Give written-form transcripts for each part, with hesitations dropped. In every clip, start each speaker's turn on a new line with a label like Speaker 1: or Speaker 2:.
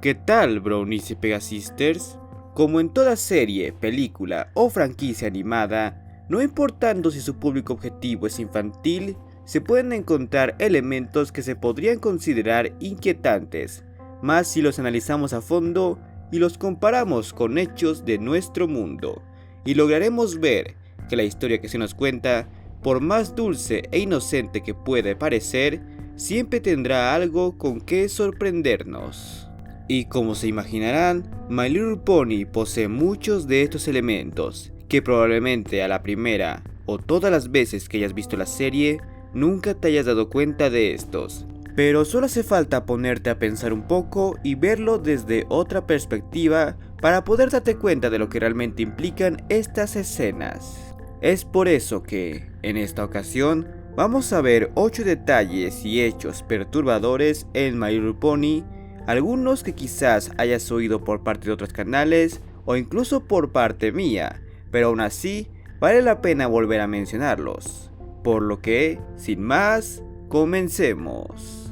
Speaker 1: ¿Qué tal, Brownies y Pegasisters? Como en toda serie, película o franquicia animada, no importando si su público objetivo es infantil, se pueden encontrar elementos que se podrían considerar inquietantes, más si los analizamos a fondo y los comparamos con hechos de nuestro mundo, y lograremos ver que la historia que se nos cuenta, por más dulce e inocente que pueda parecer, siempre tendrá algo con que sorprendernos. Y como se imaginarán, My Little Pony posee muchos de estos elementos, que probablemente a la primera o todas las veces que hayas visto la serie, nunca te hayas dado cuenta de estos. Pero solo hace falta ponerte a pensar un poco y verlo desde otra perspectiva para poder darte cuenta de lo que realmente implican estas escenas. Es por eso que, en esta ocasión, vamos a ver 8 detalles y hechos perturbadores en My Little Pony, algunos que quizás hayas oído por parte de otros canales o incluso por parte mía, pero aún así vale la pena volver a mencionarlos. Por lo que, sin más, comencemos.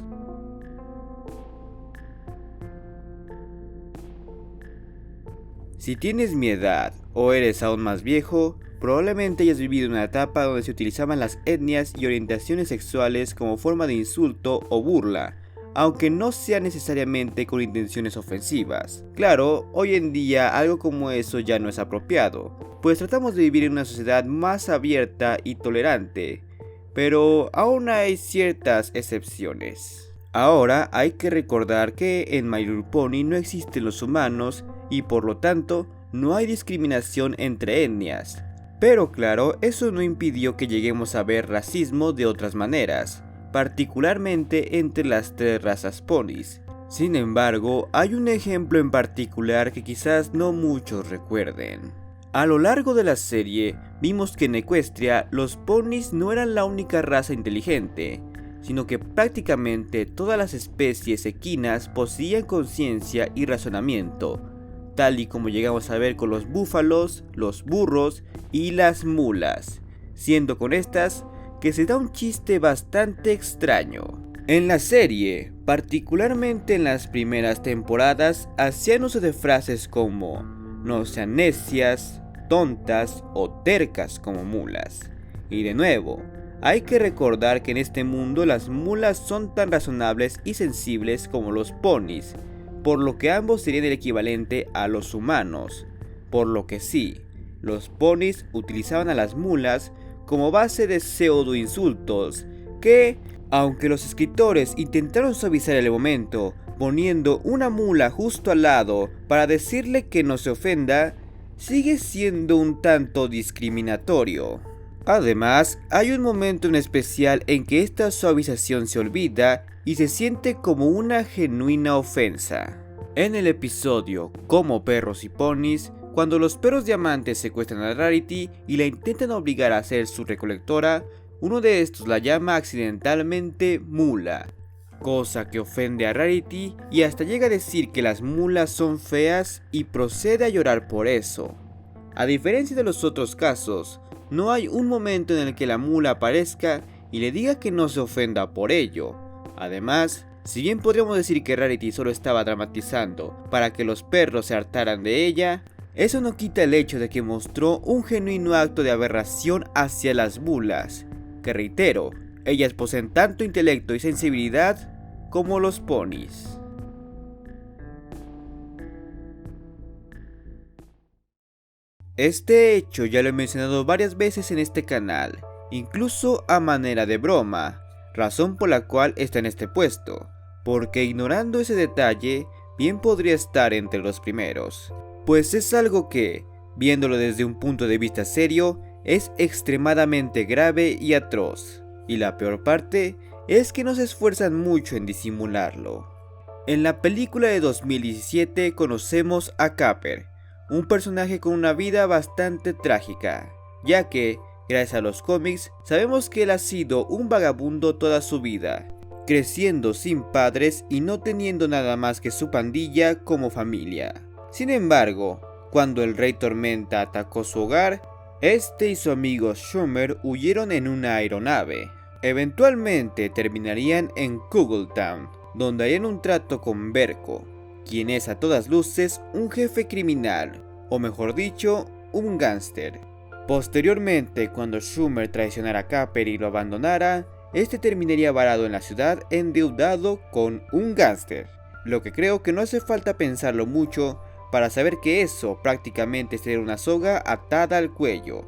Speaker 1: Si tienes mi edad o eres aún más viejo, probablemente hayas vivido una etapa donde se utilizaban las etnias y orientaciones sexuales como forma de insulto o burla, aunque no sea necesariamente con intenciones ofensivas. Claro, hoy en día algo como eso ya no es apropiado, pues tratamos de vivir en una sociedad más abierta y tolerante, pero aún hay ciertas excepciones. Ahora hay que recordar que en My Little Pony no existen los humanos y por lo tanto no hay discriminación entre etnias. Pero claro, eso no impidió que lleguemos a ver racismo de otras maneras, particularmente entre las 3 razas ponis. Sin embargo, hay un ejemplo en particular que quizás no muchos recuerden. A lo largo de la serie, vimos que en Equestria los ponis no eran la única raza inteligente, sino que prácticamente todas las especies equinas poseían conciencia y razonamiento, tal y como llegamos a ver con los búfalos, los burros y las mulas, siendo con estas que se da un chiste bastante extraño. En la serie, particularmente en las primeras temporadas, hacían uso de frases como no sean necias, tontas o tercas como mulas. Y de nuevo, hay que recordar que en este mundo las mulas son tan razonables y sensibles como los ponis, por lo que ambos serían el equivalente a los humanos, por lo que sí, los ponis utilizaban a las mulas como base de pseudo insultos que, aunque los escritores intentaron suavizar el momento poniendo una mula justo al lado para decirle que no se ofenda, sigue siendo un tanto discriminatorio. Además, hay un momento en especial en que esta suavización se olvida y se siente como una genuina ofensa. En el episodio Como perros y ponis, cuando los perros diamantes secuestran a Rarity y la intentan obligar a ser su recolectora, uno de estos la llama accidentalmente mula, cosa que ofende a Rarity y hasta llega a decir que las mulas son feas y procede a llorar por eso. A diferencia de los otros casos, no hay un momento en el que la mula aparezca y le diga que no se ofenda por ello. Además, si bien podríamos decir que Rarity solo estaba dramatizando para que los perros se hartaran de ella, eso no quita el hecho de que mostró un genuino acto de aberración hacia las mulas, que reitero, ellas poseen tanto intelecto y sensibilidad como los ponis. Este hecho ya lo he mencionado varias veces en este canal, incluso a manera de broma, razón por la cual está en este puesto, porque ignorando ese detalle, bien podría estar entre los primeros, pues es algo que, viéndolo desde un punto de vista serio, es extremadamente grave y atroz, y la peor parte es que no se esfuerzan mucho en disimularlo. En la película de 2017 conocemos a Capper, un personaje con una vida bastante trágica, ya que, gracias a los cómics, sabemos que él ha sido un vagabundo toda su vida, creciendo sin padres y no teniendo nada más que su pandilla como familia. Sin embargo, cuando el Rey Tormenta atacó su hogar, este y su amigo Schumer huyeron en una aeronave. Eventualmente terminarían en Kugeltown, donde harían un trato con Berko, quien es a todas luces un jefe criminal, o mejor dicho, un gángster. Posteriormente, cuando Schumer traicionara a Capper y lo abandonara, este terminaría varado en la ciudad endeudado con un gángster, lo que creo que no hace falta pensarlo mucho para saber que eso prácticamente sería una soga atada al cuello,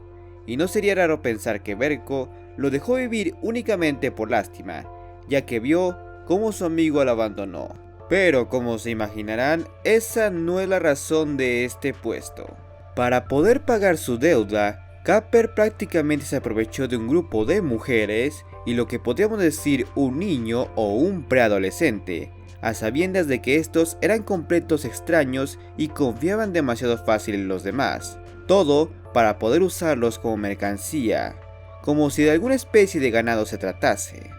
Speaker 1: y no sería raro pensar que Verko lo dejó vivir únicamente por lástima, ya que vio cómo su amigo lo abandonó. Pero como se imaginarán, esa no es la razón de este puesto. Para poder pagar su deuda, Capper prácticamente se aprovechó de un grupo de mujeres y lo que podríamos decir un niño o un preadolescente, a sabiendas de que estos eran completos extraños y confiaban demasiado fácil en los demás, todo para poder usarlos como mercancía, como si de alguna especie de ganado se tratase.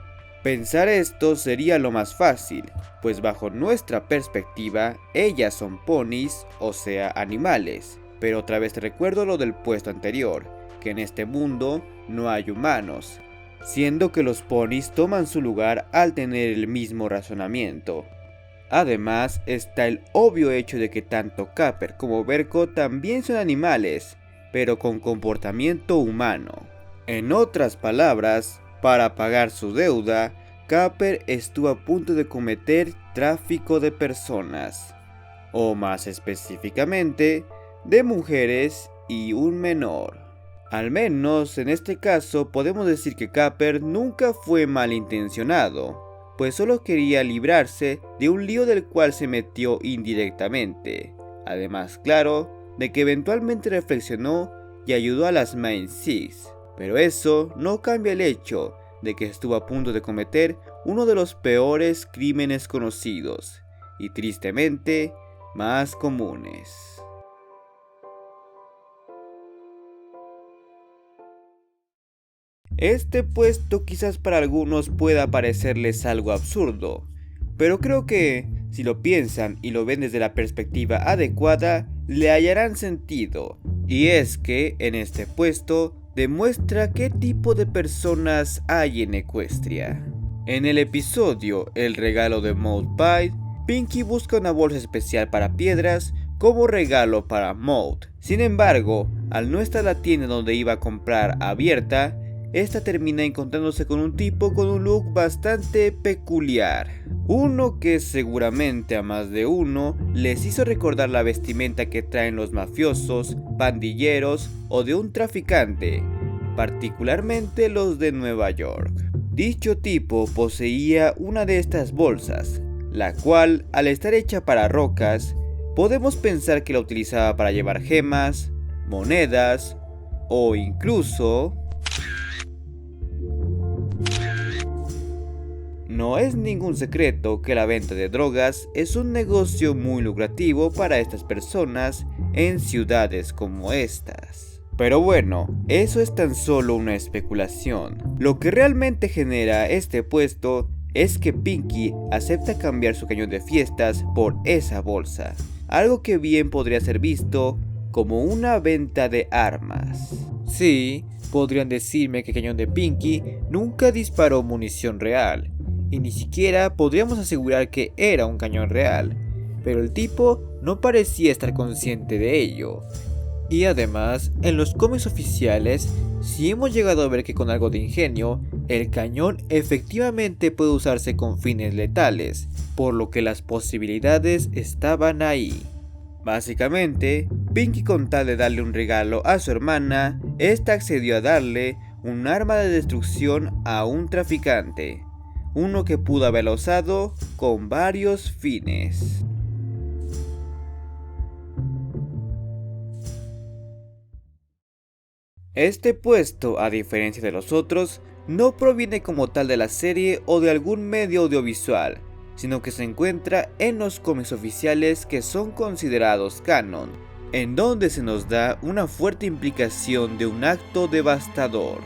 Speaker 1: Pensar esto sería lo más fácil, pues bajo nuestra perspectiva, ellas son ponis, o sea, animales. Pero otra vez te recuerdo lo del puesto anterior, que en este mundo no hay humanos, siendo que los ponis toman su lugar al tener el mismo razonamiento. Además, está el obvio hecho de que tanto Capper como Verko también son animales, pero con comportamiento humano. En otras palabras, para pagar su deuda, Capper estuvo a punto de cometer tráfico de personas, o más específicamente, de mujeres y un menor. Al menos en este caso podemos decir que Capper nunca fue malintencionado, pues solo quería librarse de un lío del cual se metió indirectamente. Además, claro, de que eventualmente reflexionó y ayudó a las Main Six, pero eso no cambia el hecho de que estuvo a punto de cometer uno de los peores crímenes conocidos, y tristemente, más comunes. Este puesto quizás para algunos pueda parecerles algo absurdo, pero creo que, si lo piensan y lo ven desde la perspectiva adecuada, le hallarán sentido, y es que en este puesto demuestra qué tipo de personas hay en Equestria. En el episodio El regalo de Maud Pike, Pinky busca una bolsa especial para piedras como regalo para Maud. Sin embargo, al no estar la tienda donde iba a comprar abierta, esta termina encontrándose con un tipo con un look bastante peculiar. Uno que seguramente a más de uno les hizo recordar la vestimenta que traen los mafiosos, pandilleros o de un traficante, particularmente los de Nueva York. Dicho tipo poseía una de estas bolsas, la cual, al estar hecha para rocas, podemos pensar que la utilizaba para llevar gemas, monedas o incluso... No es ningún secreto que la venta de drogas es un negocio muy lucrativo para estas personas en ciudades como estas. Pero bueno, eso es tan solo una especulación. Lo que realmente genera este puesto es que Pinky acepta cambiar su cañón de fiestas por esa bolsa, algo que bien podría ser visto como una venta de armas. Sí, podrían decirme que el cañón de Pinky nunca disparó munición real, y ni siquiera podríamos asegurar que era un cañón real, pero el tipo no parecía estar consciente de ello. Y además, en los cómics oficiales, sí hemos llegado a ver que con algo de ingenio, el cañón efectivamente puede usarse con fines letales, por lo que las posibilidades estaban ahí. Básicamente, Pinky, con tal de darle un regalo a su hermana, esta accedió a darle un arma de destrucción a un traficante, uno que pudo haberlo usado con varios fines. Este puesto, a diferencia de los otros, no proviene como tal de la serie o de algún medio audiovisual, sino que se encuentra en los cómics oficiales que son considerados canon, en donde se nos da una fuerte implicación de un acto devastador.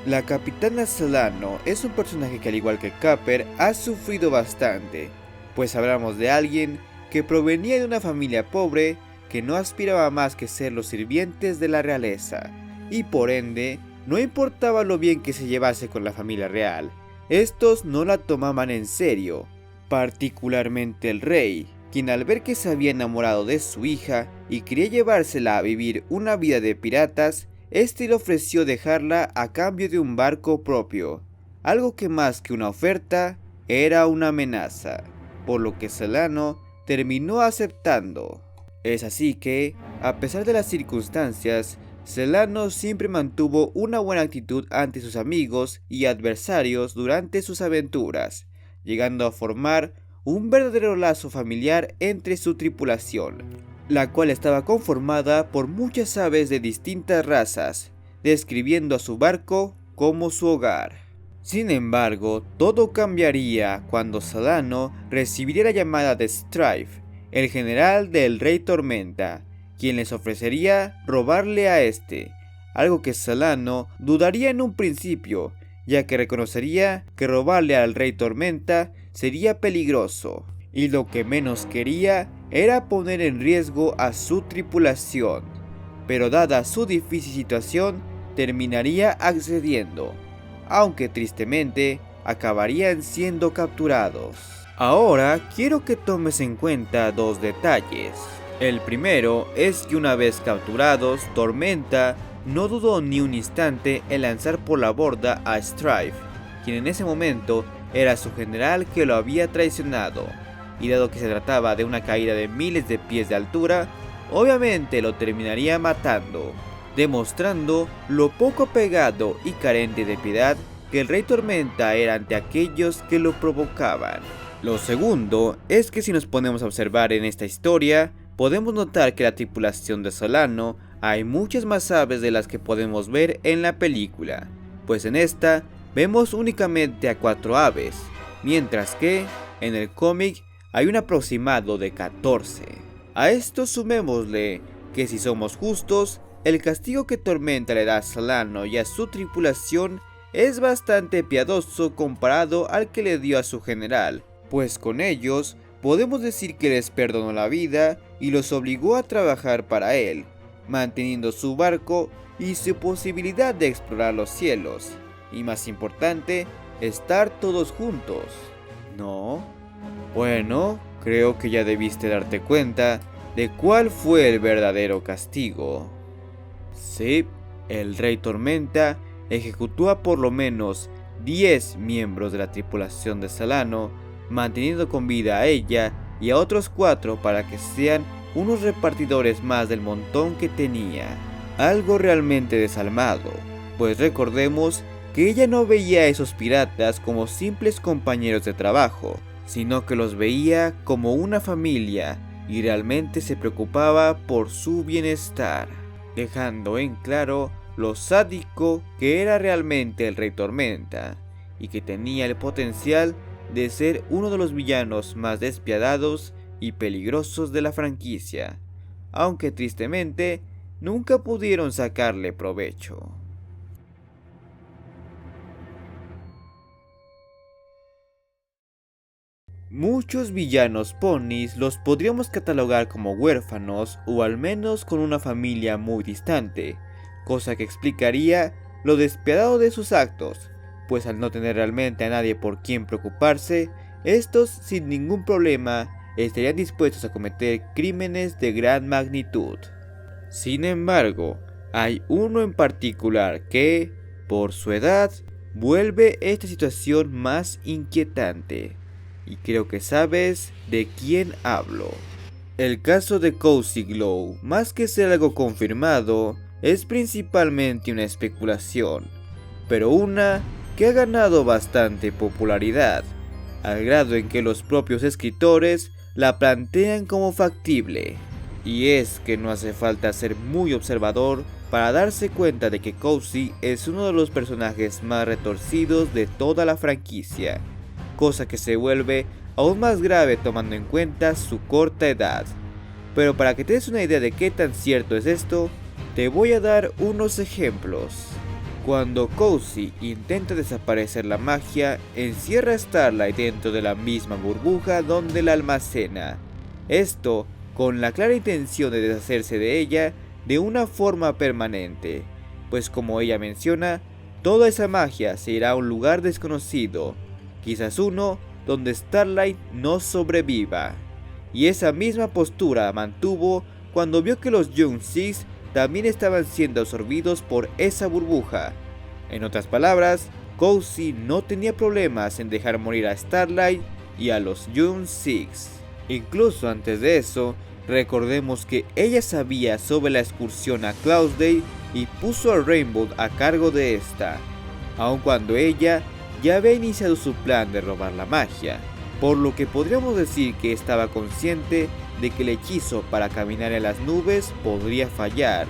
Speaker 1: La Capitana Solano es un personaje que, al igual que Capper, ha sufrido bastante, pues hablamos de alguien que provenía de una familia pobre que no aspiraba más que ser los sirvientes de la realeza, y por ende, no importaba lo bien que se llevase con la familia real, estos no la tomaban en serio, particularmente el rey, quien al ver que se había enamorado de su hija y quería llevársela a vivir una vida de piratas, este le ofreció dejarla a cambio de un barco propio, algo que más que una oferta, era una amenaza, por lo que Celano terminó aceptando. Es así que, a pesar de las circunstancias, Celano siempre mantuvo una buena actitud ante sus amigos y adversarios durante sus aventuras, llegando a formar un verdadero lazo familiar entre su tripulación, la cual estaba conformada por muchas aves de distintas razas, describiendo a su barco como su hogar. Sin embargo, todo cambiaría cuando Celano recibiría la llamada de Strife, el general del Rey Tormenta, quien les ofrecería robarle a este, algo que Celano dudaría en un principio, ya que reconocería que robarle al Rey Tormenta sería peligroso, y lo que menos quería era poner en riesgo a su tripulación, pero dada su difícil situación, terminaría accediendo, aunque tristemente acabarían siendo capturados. Ahora quiero que tomes en cuenta dos detalles. El primero es que una vez capturados, Tormenta no dudó ni un instante en lanzar por la borda a Strife, quien en ese momento era su general que lo había traicionado, y dado que se trataba de una caída de miles de pies de altura, obviamente lo terminaría matando, demostrando lo poco apegado y carente de piedad que el Rey Tormenta era ante aquellos que lo provocaban. Lo segundo es que si nos ponemos a observar en esta historia, podemos notar que la tripulación de Celano hay muchas más aves de las que podemos ver en la película, pues en esta vemos únicamente a 4 aves, mientras que en el cómic hay un aproximado de 14. A esto sumémosle que si somos justos, el castigo que Tormenta le da a Celano y a su tripulación es bastante piadoso comparado al que le dio a su general, pues con ellos podemos decir que les perdonó la vida y los obligó a trabajar para él, manteniendo su barco y su posibilidad de explorar los cielos, y más importante, estar todos juntos, ¿no? Bueno, creo que ya debiste darte cuenta de cuál fue el verdadero castigo. Sí, el Rey Tormenta ejecutó a por lo menos 10 miembros de la tripulación de Celano, manteniendo con vida a ella y a otros 4 para que sean unos repartidores más del montón que tenía. Algo realmente desalmado, pues recordemos que ella no veía a esos piratas como simples compañeros de trabajo, sino que los veía como una familia y realmente se preocupaba por su bienestar, dejando en claro lo sádico que era realmente el Rey Tormenta y que tenía el potencial de ser uno de los villanos más despiadados y peligrosos de la franquicia, aunque tristemente nunca pudieron sacarle provecho. Muchos villanos ponis los podríamos catalogar como huérfanos o al menos con una familia muy distante, cosa que explicaría lo despiadado de sus actos, pues al no tener realmente a nadie por quien preocuparse, estos sin ningún problema estarían dispuestos a cometer crímenes de gran magnitud. Sin embargo, hay uno en particular que, por su edad, vuelve esta situación más inquietante, y creo que sabes de quién hablo. El caso de Cozy Glow, más que ser algo confirmado, es principalmente una especulación, pero una que ha ganado bastante popularidad, al grado en que los propios escritores la plantean como factible. Y es que no hace falta ser muy observador para darse cuenta de que Cozy es uno de los personajes más retorcidos de toda la franquicia, cosa que se vuelve aún más grave tomando en cuenta su corta edad. Pero para que te des una idea de qué tan cierto es esto, te voy a dar unos ejemplos. Cuando Cozy intenta desaparecer la magia, encierra a Starlight dentro de la misma burbuja donde la almacena. Esto con la clara intención de deshacerse de ella de una forma permanente, pues como ella menciona, toda esa magia se irá a un lugar desconocido, quizás uno donde Starlight no sobreviva. y esa misma postura mantuvo cuando vio que los Young Six también estaban siendo absorbidos por esa burbuja. En otras palabras, Cozy no tenía problemas en dejar morir a Starlight y a los Young Six. Incluso antes de eso, recordemos que ella sabía sobre la excursión a Cloudsdale y puso a Rainbow a cargo de esta, aun cuando ella ya había iniciado su plan de robar la magia, por lo que podríamos decir que estaba consciente de que el hechizo para caminar en las nubes podría fallar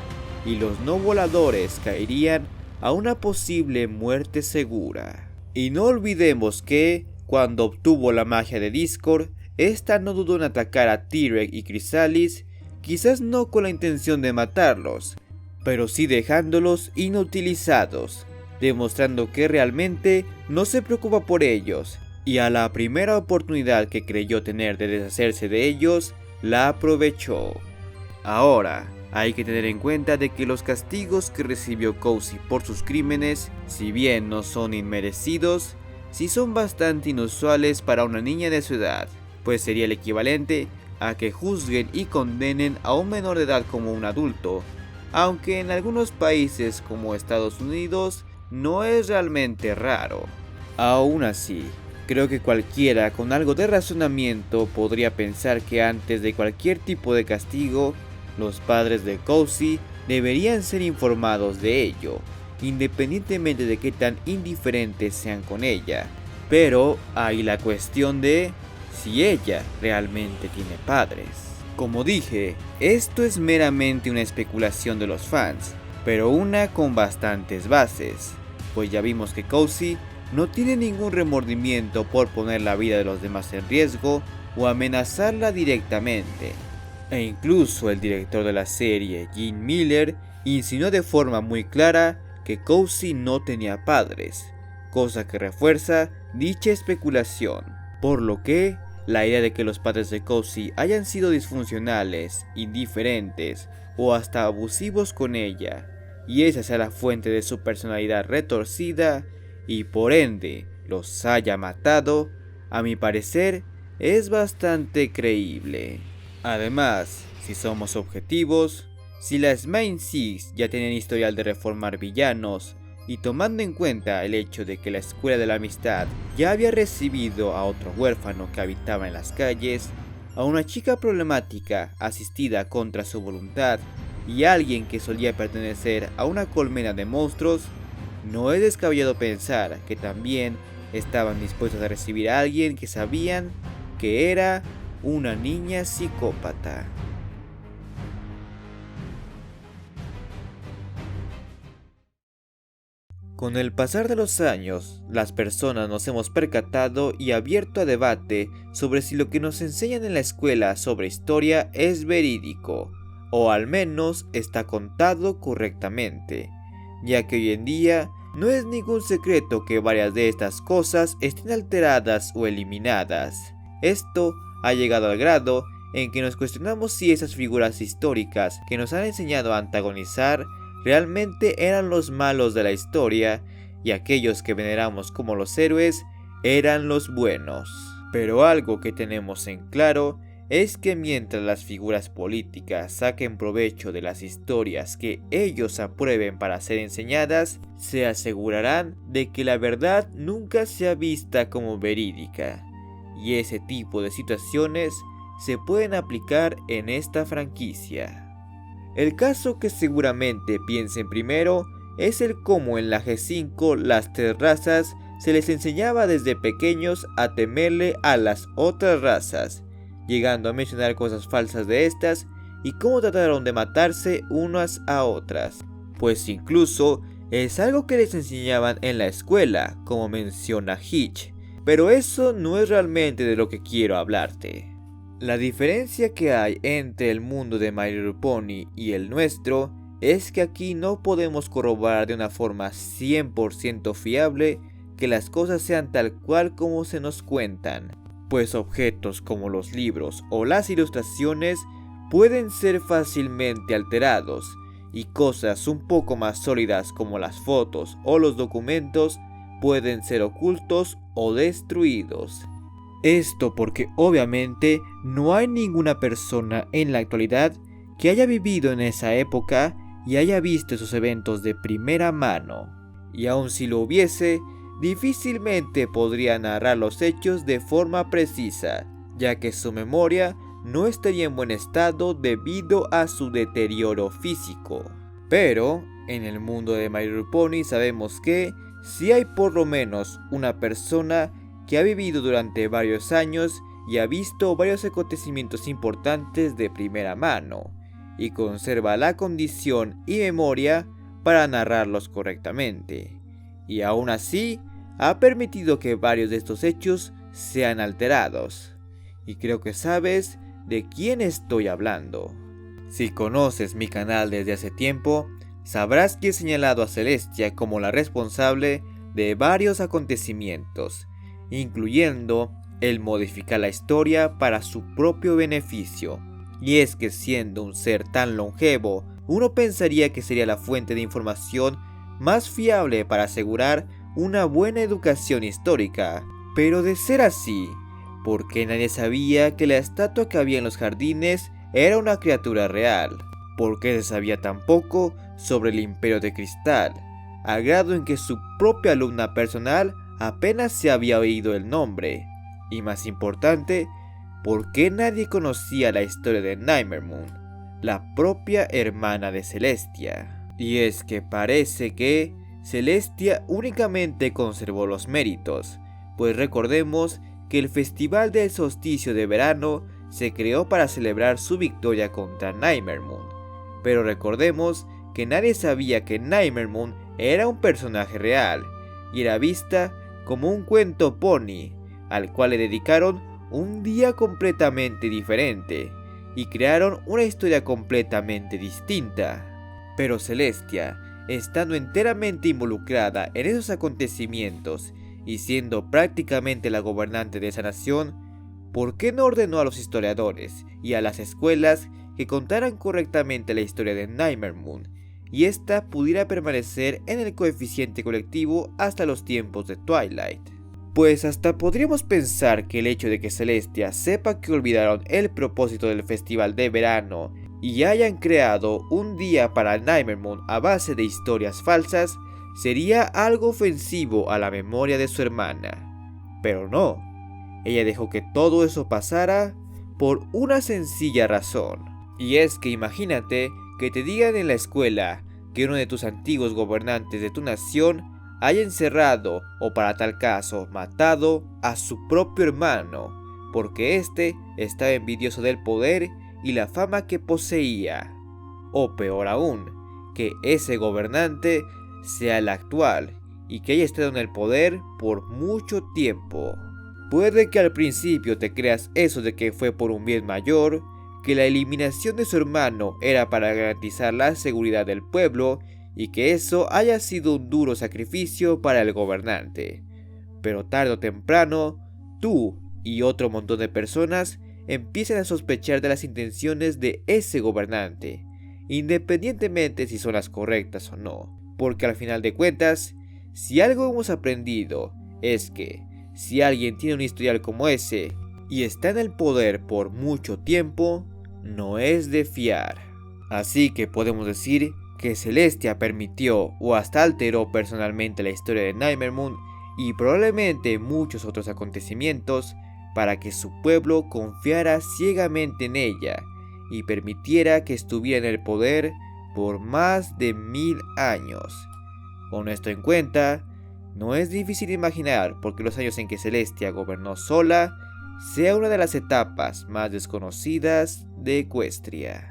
Speaker 1: y los no voladores caerían a una posible muerte segura. Y no olvidemos que, cuando obtuvo la magia de Discord, esta no dudó en atacar a T-Rex y Chrysalis, quizás no con la intención de matarlos, pero sí dejándolos inutilizados, demostrando que realmente no se preocupa por ellos, y a la primera oportunidad que creyó tener de deshacerse de ellos, la aprovechó. Ahora, hay que tener en cuenta de que los castigos que recibió Cozy por sus crímenes, si bien no son inmerecidos, sí son bastante inusuales para una niña de su edad, pues sería el equivalente a que juzguen y condenen a un menor de edad como un adulto, aunque en algunos países como Estados Unidos no es realmente raro. Aún así, creo que cualquiera con algo de razonamiento podría pensar que antes de cualquier tipo de castigo, los padres de Cozy deberían ser informados de ello, independientemente de qué tan indiferentes sean con ella. Pero hay la cuestión de si ella realmente tiene padres. Como dije, esto es meramente una especulación de los fans, pero una con bastantes bases, pues ya vimos que Cozy no tiene ningún remordimiento por poner la vida de los demás en riesgo o amenazarla directamente. E incluso el director de la serie, Gene Miller, insinuó de forma muy clara que Cozy no tenía padres, cosa que refuerza dicha especulación, por lo que la idea de que los padres de Cozy hayan sido disfuncionales, indiferentes o hasta abusivos con ella, y esa sea la fuente de su personalidad retorcida y por ende los haya matado, a mi parecer es bastante creíble. Además, si somos objetivos, si las Main Six ya tienen historial de reformar villanos, y tomando en cuenta el hecho de que la Escuela de la Amistad ya había recibido a otro huérfano que habitaba en las calles, a una chica problemática asistida contra su voluntad y a alguien que solía pertenecer a una colmena de monstruos, no es descabellado pensar que también estaban dispuestos a recibir a alguien que sabían que era una niña psicópata. Con el pasar de los años, las personas nos hemos percatado y abierto a debate sobre si lo que nos enseñan en la escuela sobre historia es verídico, o al menos está contado correctamente, ya que hoy en día no es ningún secreto que varias de estas cosas estén alteradas o eliminadas. Esto ha llegado al grado en que nos cuestionamos si esas figuras históricas que nos han enseñado a antagonizar realmente eran los malos de la historia y aquellos que veneramos como los héroes eran los buenos. Pero algo que tenemos en claro es que mientras las figuras políticas saquen provecho de las historias que ellos aprueben para ser enseñadas, se asegurarán de que la verdad nunca sea vista como verídica. Y ese tipo de situaciones se pueden aplicar en esta franquicia. El caso que seguramente piensen primero es el cómo en la G5 las tres razas se les enseñaba desde pequeños a temerle a las otras razas, llegando a mencionar cosas falsas de estas y cómo trataron de matarse unas a otras, pues incluso es algo que les enseñaban en la escuela, como menciona Hitch, pero eso no es realmente de lo que quiero hablarte. La diferencia que hay entre el mundo de My Little Pony y el nuestro es que aquí no podemos corroborar de una forma 100% fiable que las cosas sean tal cual como se nos cuentan, pues objetos como los libros o las ilustraciones pueden ser fácilmente alterados y cosas un poco más sólidas como las fotos o los documentos pueden ser ocultos o destruidos. Esto porque obviamente no hay ninguna persona en la actualidad que haya vivido en esa época y haya visto esos eventos de primera mano. Y aun si lo hubiese, difícilmente podría narrar los hechos de forma precisa, ya que su memoria no estaría en buen estado debido a su deterioro físico. Pero, en el mundo de My Little Pony sabemos que sí hay por lo menos una persona que ha vivido durante varios años y ha visto varios acontecimientos importantes de primera mano, y conserva la condición y memoria para narrarlos correctamente. Y aún así, ha permitido que varios de estos hechos sean alterados. Y creo que sabes de quién estoy hablando. Si conoces mi canal desde hace tiempo, sabrás que he señalado a Celestia como la responsable de varios acontecimientos, incluyendo el modificar la historia para su propio beneficio. Y es que siendo un ser tan longevo, uno pensaría que sería la fuente de información más fiable para asegurar una buena educación histórica. Pero de ser así, ¿por qué nadie sabía que la estatua que había en los jardines era una criatura real? ¿Por qué se sabía tan poco sobre el Imperio de Cristal, al grado en que su propia alumna personal apenas se había oído el nombre? Y más importante, ¿por qué nadie conocía la historia de Nightmare Moon, la propia hermana de Celestia? Y es que parece que Celestia únicamente conservó los méritos, pues recordemos que el Festival del Solsticio de Verano se creó para celebrar su victoria contra Nightmare Moon. Pero recordemos que nadie sabía que Nightmare Moon era un personaje real, y era vista como un cuento pony, al cual le dedicaron un día completamente diferente, y crearon una historia completamente distinta. Pero Celestia, estando enteramente involucrada en esos acontecimientos, y siendo prácticamente la gobernante de esa nación, ¿por qué no ordenó a los historiadores y a las escuelas que contaran correctamente la historia de Nightmare Moon, y ésta pudiera permanecer en el coeficiente colectivo hasta los tiempos de Twilight? Pues hasta podríamos pensar que el hecho de que Celestia sepa que olvidaron el propósito del festival de verano y hayan creado un día para Nightmare Moon a base de historias falsas sería algo ofensivo a la memoria de su hermana. Pero no, ella dejó que todo eso pasara por una sencilla razón. Y es que imagínate que te digan en la escuela que uno de tus antiguos gobernantes de tu nación haya encerrado o para tal caso matado a su propio hermano, porque éste estaba envidioso del poder y la fama que poseía. O peor aún, que ese gobernante sea el actual y que haya estado en el poder por mucho tiempo. Puede que al principio te creas eso de que fue por un bien mayor, que la eliminación de su hermano era para garantizar la seguridad del pueblo y que eso haya sido un duro sacrificio para el gobernante. Pero tarde o temprano, tú y otro montón de personas empiezan a sospechar de las intenciones de ese gobernante, independientemente si son las correctas o no. Porque al final de cuentas, si algo hemos aprendido es que si alguien tiene un historial como ese y está en el poder por mucho tiempo, no es de fiar. Así que podemos decir que Celestia permitió o hasta alteró personalmente la historia de Nightmare Moon y probablemente muchos otros acontecimientos para que su pueblo confiara ciegamente en ella y permitiera que estuviera en el poder por más de 1000 años. Con esto en cuenta, no es difícil imaginar por qué los años en que Celestia gobernó sola sea una de las etapas más desconocidas de Equestria.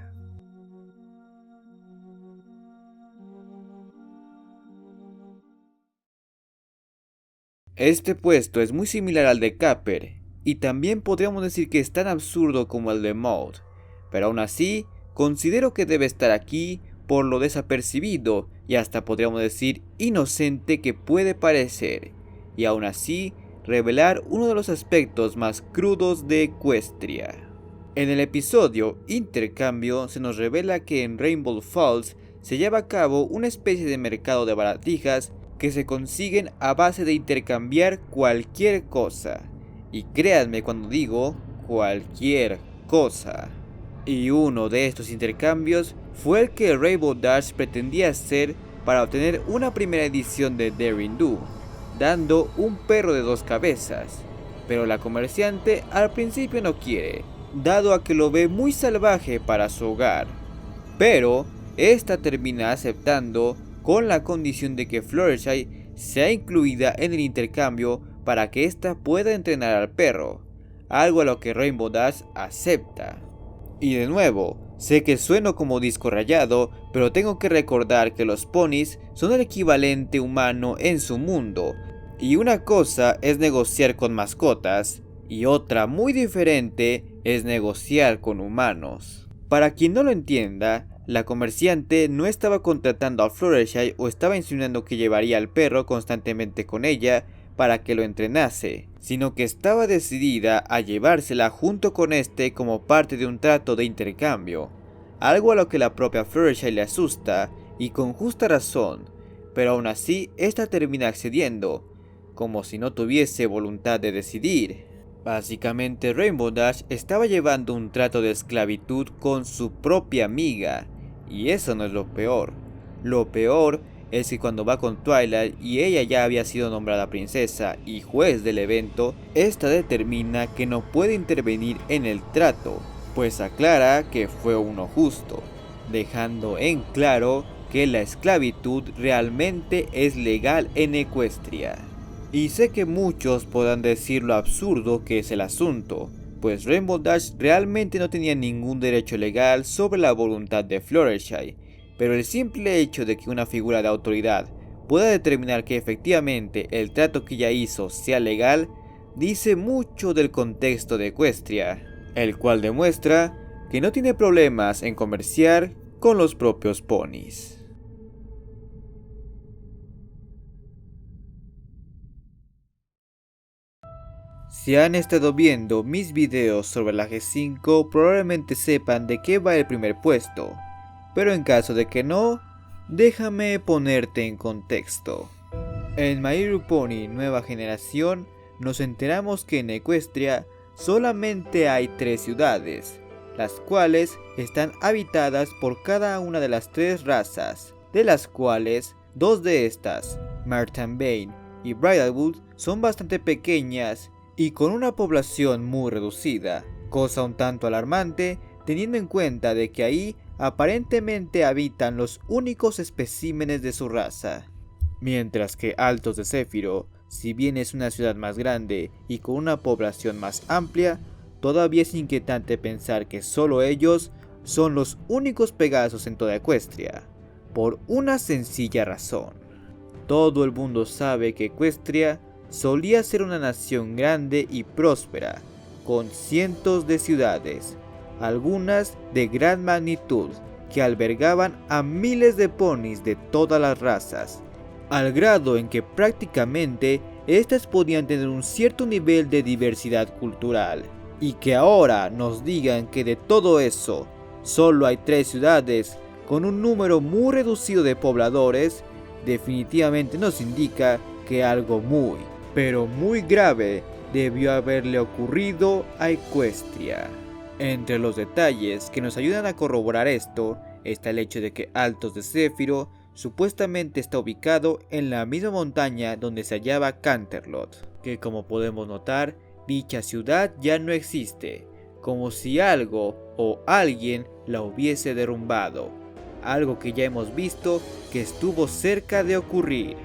Speaker 1: Este puesto es muy similar al de Capper, y también podríamos decir que es tan absurdo como el de Maud, pero aún así considero que debe estar aquí por lo desapercibido y hasta podríamos decir inocente que puede parecer, y aún así revelar uno de los aspectos más crudos de Equestria. En el episodio Intercambio se nos revela que en Rainbow Falls se lleva a cabo una especie de mercado de baratijas que se consiguen a base de intercambiar cualquier cosa, Y créanme cuando digo cualquier cosa. Y uno de estos intercambios fue el que Rainbow Dash pretendía hacer para obtener una primera edición de Daring Do, dando un perro de 2 cabezas. Pero la comerciante al principio no quiere, dado a que lo ve muy salvaje para su hogar. Pero esta termina aceptando con la condición de que Fluttershy sea incluida en el intercambio para que ésta pueda entrenar al perro, algo a lo que Rainbow Dash acepta. Y de nuevo, sé que sueno como disco rayado, pero tengo que recordar que los ponis son el equivalente humano en su mundo, y una cosa es negociar con mascotas, y otra muy diferente es negociar con humanos. Para quien no lo entienda, la comerciante no estaba contratando a Fluttershy o estaba insinuando que llevaría al perro constantemente con ella para que lo entrenase, sino que estaba decidida a llevársela junto con este como parte de un trato de intercambio, algo a lo que la propia Fluttershy le asusta, y con justa razón, pero aún así esta termina accediendo, como si no tuviese voluntad de decidir. Básicamente Rainbow Dash estaba llevando un trato de esclavitud con su propia amiga, y eso no es lo peor. Lo peor es que cuando va con Twilight y ella ya había sido nombrada princesa y juez del evento, esta determina que no puede intervenir en el trato, pues aclara que fue uno justo, dejando en claro que la esclavitud realmente es legal en Equestria. Y sé que muchos podrán decir lo absurdo que es el asunto, pues Rainbow Dash realmente no tenía ningún derecho legal sobre la voluntad de Fluttershy, pero el simple hecho de que una figura de autoridad pueda determinar que efectivamente el trato que ella hizo sea legal, dice mucho del contexto de Equestria, el cual demuestra que no tiene problemas en comerciar con los propios ponis. Si han estado viendo mis videos sobre la G5, probablemente sepan de qué va el primer puesto, pero en caso de que no, déjame ponerte en contexto. En My Little Pony Nueva Generación nos enteramos que en Equestria solamente hay 3 ciudades, las cuales están habitadas por cada una de las 3 razas, de las cuales 2 de estas, Martin Bane y Bridalwood, son bastante pequeñas y con una población muy reducida, cosa un tanto alarmante teniendo en cuenta de que ahí aparentemente habitan los únicos especímenes de su raza. Mientras que Altos de Zéfiro, si bien es una ciudad más grande y con una población más amplia, todavía es inquietante pensar que solo ellos son los únicos Pegasos en toda Equestria, por una sencilla razón. Todo el mundo sabe que Equestria solía ser una nación grande y próspera, con cientos de ciudades, algunas de gran magnitud, que albergaban a miles de ponis de todas las razas, al grado en que prácticamente estas podían tener un cierto nivel de diversidad cultural, y que ahora nos digan que de todo eso solo hay 3 ciudades con un número muy reducido de pobladores, definitivamente nos indica que algo muy, pero muy grave debió haberle ocurrido a Equestria. Entre los detalles que nos ayudan a corroborar esto está el hecho de que Altos de Zéfiro supuestamente está ubicado en la misma montaña donde se hallaba Canterlot, que como podemos notar, dicha ciudad ya no existe, como si algo o alguien la hubiese derrumbado, algo que ya hemos visto que estuvo cerca de ocurrir.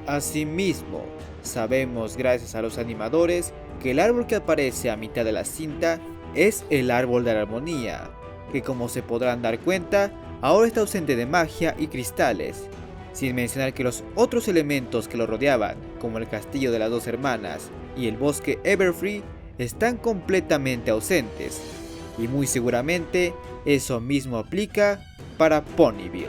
Speaker 1: Asimismo, sabemos gracias a los animadores que el árbol que aparece a mitad de la cinta es el árbol de la armonía, que como se podrán dar cuenta, ahora está ausente de magia y cristales, sin mencionar que los otros elementos que lo rodeaban, como el castillo de las 2 hermanas y el bosque Everfree, están completamente ausentes, y muy seguramente eso mismo aplica para Ponyville.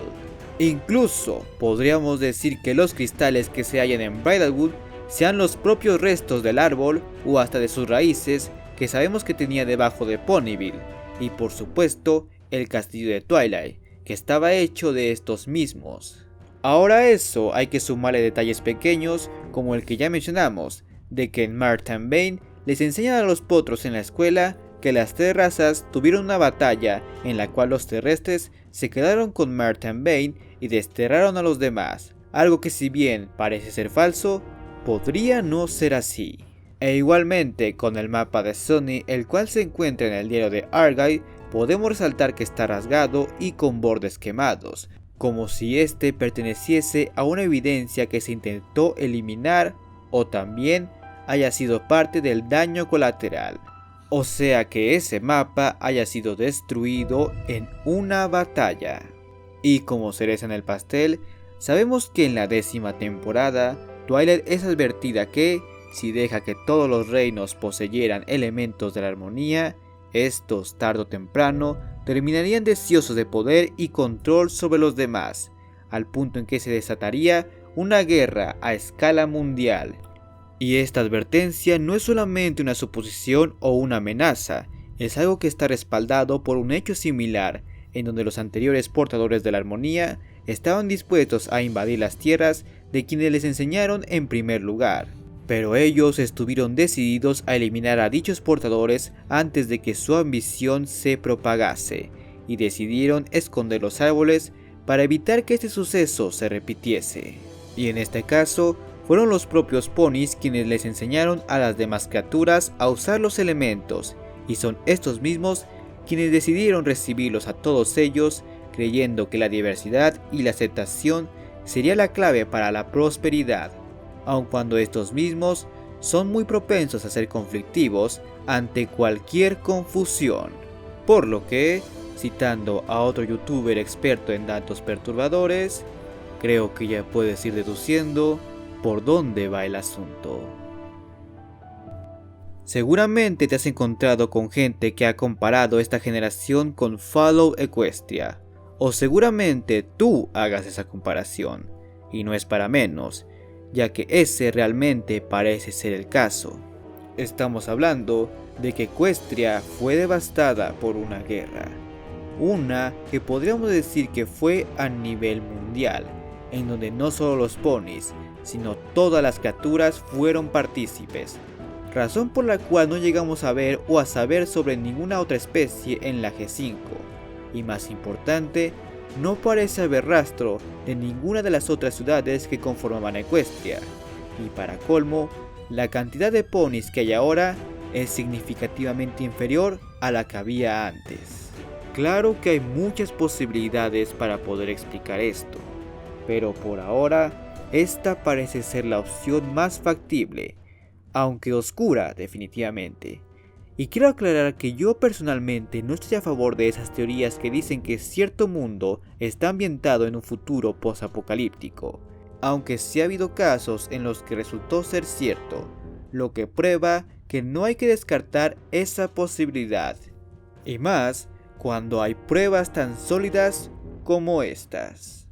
Speaker 1: Incluso podríamos decir que los cristales que se hallan en Bridalwood sean los propios restos del árbol o hasta de sus raíces que sabemos que tenía debajo de Ponyville, y por supuesto el castillo de Twilight, que estaba hecho de estos mismos. Ahora a eso hay que sumarle detalles pequeños como el que ya mencionamos, de que en Martin Bane les enseñan a los potros en la escuela que las tres razas tuvieron una batalla en la cual los terrestres se quedaron con Martin Bane y desterraron a los demás, algo que si bien parece ser falso, podría no ser así. E igualmente con el mapa de Sunny, el cual se encuentra en el diario de Argyle, podemos resaltar que está rasgado y con bordes quemados, como si este perteneciese a una evidencia que se intentó eliminar o también haya sido parte del daño colateral. O sea que ese mapa haya sido destruido en una batalla. Y como cereza en el pastel, sabemos que en la 10ª temporada, Twilight es advertida que, si deja que todos los reinos poseyeran elementos de la armonía, estos tarde o temprano terminarían deseosos de poder y control sobre los demás, al punto en que se desataría una guerra a escala mundial. Y esta advertencia no es solamente una suposición o una amenaza, es algo que está respaldado por un hecho similar, en donde los anteriores portadores de la armonía estaban dispuestos a invadir las tierras de quienes les enseñaron en primer lugar. Pero ellos estuvieron decididos a eliminar a dichos portadores antes de que su ambición se propagase, y decidieron esconder los árboles para evitar que este suceso se repitiese. Y en este caso, fueron los propios ponis quienes les enseñaron a las demás criaturas a usar los elementos, y son estos mismos quienes decidieron recibirlos a todos ellos, creyendo que la diversidad y la aceptación sería la clave para la prosperidad, aun cuando estos mismos son muy propensos a ser conflictivos ante cualquier confusión. Por lo que, citando a otro youtuber experto en datos perturbadores, creo que ya puedes ir deduciendo por dónde va el asunto. Seguramente te has encontrado con gente que ha comparado esta generación con Fallout Equestria, o seguramente tú hagas esa comparación, y no es para menos, ya que ese realmente parece ser el caso. Estamos hablando de que Equestria fue devastada por una guerra, una que podríamos decir que fue a nivel mundial, en donde no solo los ponis, sino todas las criaturas fueron partícipes, razón por la cual no llegamos a ver o a saber sobre ninguna otra especie en la G5, y más importante, no parece haber rastro de ninguna de las otras ciudades que conformaban Equestria, y para colmo, la cantidad de ponis que hay ahora es significativamente inferior a la que había antes. Claro que hay muchas posibilidades para poder explicar esto, pero por ahora, esta parece ser la opción más factible, aunque oscura definitivamente. Y quiero aclarar que yo personalmente no estoy a favor de esas teorías que dicen que cierto mundo está ambientado en un futuro post-apocalíptico, aunque sí ha habido casos en los que resultó ser cierto, lo que prueba que no hay que descartar esa posibilidad, y más cuando hay pruebas tan sólidas como estas.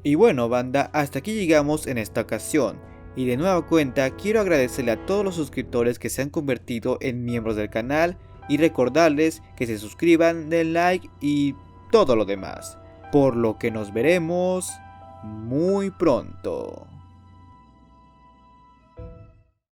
Speaker 1: Y bueno banda, hasta aquí llegamos en esta ocasión. Y de nueva cuenta quiero agradecerle a todos los suscriptores que se han convertido en miembros del canal y recordarles que se suscriban, den like y todo lo demás. Por lo que nos veremos muy pronto.